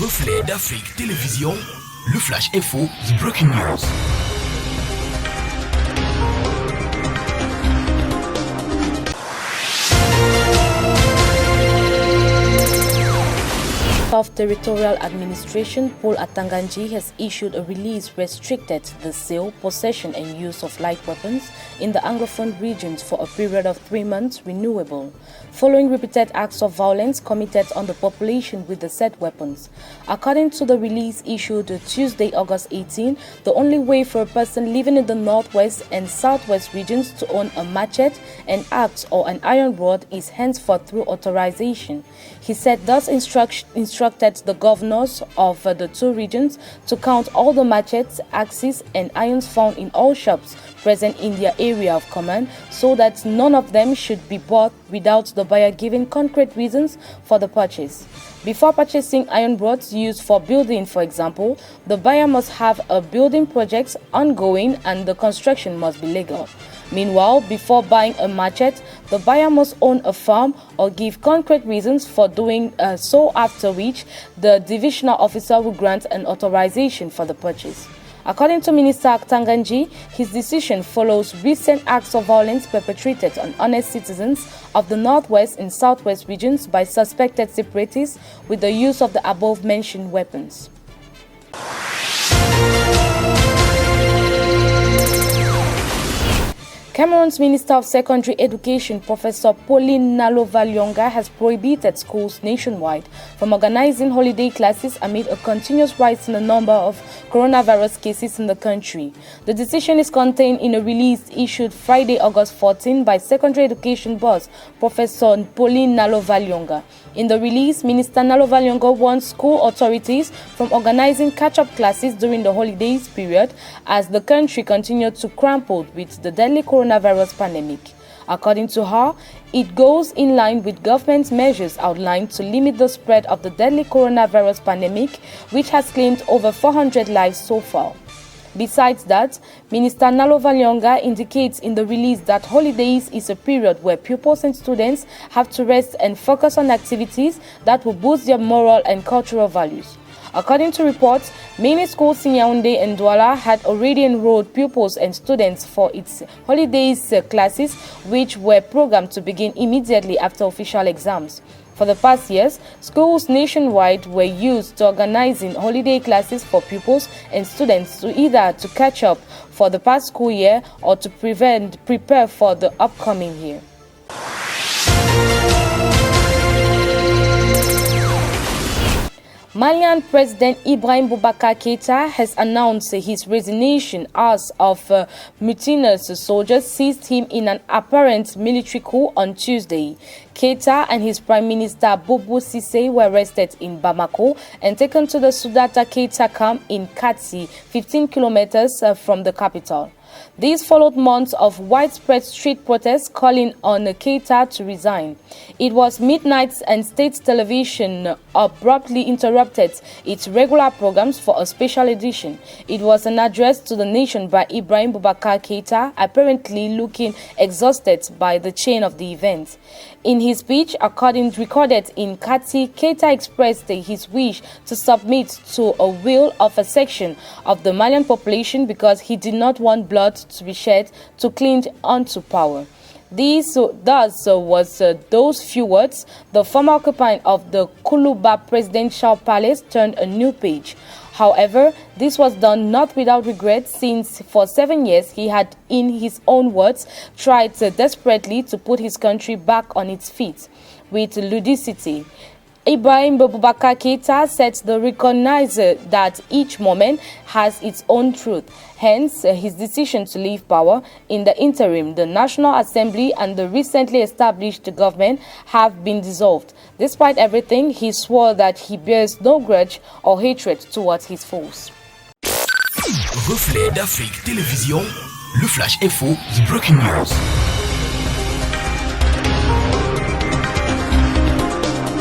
Reflets d'Afrique Télévision, le Flash Info, the Breaking News. South Territorial Administration, Paul Atanganji, has issued a release restricted the sale, possession and use of light weapons in the Anglophone regions for a period of 3 months renewable, following repeated acts of violence committed on the population with the said weapons. According to the release issued Tuesday, August 18, the only way for a person living in the northwest and southwest regions to own a machete, an axe or an iron rod is henceforth through authorization. He said thus instructed the governors of the two regions to count all the machetes, axes and irons found in all shops present in their area of command so that none of them should be bought without the buyer giving concrete reasons for the purchase. Before purchasing iron rods used for building, for example, the buyer must have a building project ongoing and the construction must be legal. Meanwhile, before buying a machete, the buyer must own a farm or give concrete reasons for doing so, after which the divisional officer will grant an authorization for the purchase. According to Minister Atanganji, his decision follows recent acts of violence perpetrated on honest citizens of the northwest and southwest regions by suspected separatists with the use of the above-mentioned weapons. Cameroon's Minister of Secondary Education, Professor Pauline Nalovalyonga, has prohibited schools nationwide from organizing holiday classes amid a continuous rise in the number of coronavirus cases in the country. The decision is contained in a release issued Friday, August 14 by Secondary Education boss, Professor Pauline Nalovalyonga. In the release, Minister Nalovalyonga warns school authorities from organizing catch-up classes during the holidays period as the country continued to grapple with the deadly coronavirus pandemic. According to her, it goes in line with government's measures outlined to limit the spread of the deadly coronavirus pandemic, which has claimed over 400 lives so far. Besides that, Minister Nalovalyonga indicates in the release that holidays is a period where pupils and students have to rest and focus on activities that will boost their moral and cultural values. According to reports, many schools in Yaoundé and Douala had already enrolled pupils and students for its holidays classes, which were programmed to begin immediately after official exams. For the past years, schools nationwide were used to organizing holiday classes for pupils and students to either to catch up for the past school year or to prepare for the upcoming year. Malian President Ibrahim Boubacar Keïta has announced his resignation as mutinous soldiers seized him in an apparent military coup on Tuesday. Keïta and his Prime Minister Boubou Cissé were arrested in Bamako and taken to the Soudata Keïta camp in Kati, 15 kilometers from the capital. These followed months of widespread street protests calling on Keïta to resign. It was midnight and state television abruptly interrupted its regular programs for a special edition. It was an address to the nation by Ibrahim Boubacar Keïta, apparently looking exhausted by the chain of the events. In his speech, recorded in Kati, Keïta expressed his wish to submit to a will of a section of the Malian population because he did not want blood to be shed to cling onto power. Those few words, the former occupant of the Kuluba presidential palace turned a new page. However, this was done not without regret, since for 7 years he had, in his own words, tried desperately to put his country back on its feet with ludicity. Ibrahim Boubacar Keïta said the recognizer that each moment has its own truth. Hence, his decision to leave power. In the interim, the National Assembly and the recently established government have been dissolved. Despite everything, he swore that he bears no grudge or hatred towards his foes. Reflets d'Afrique Télévision, le Flash Info, the Breaking News.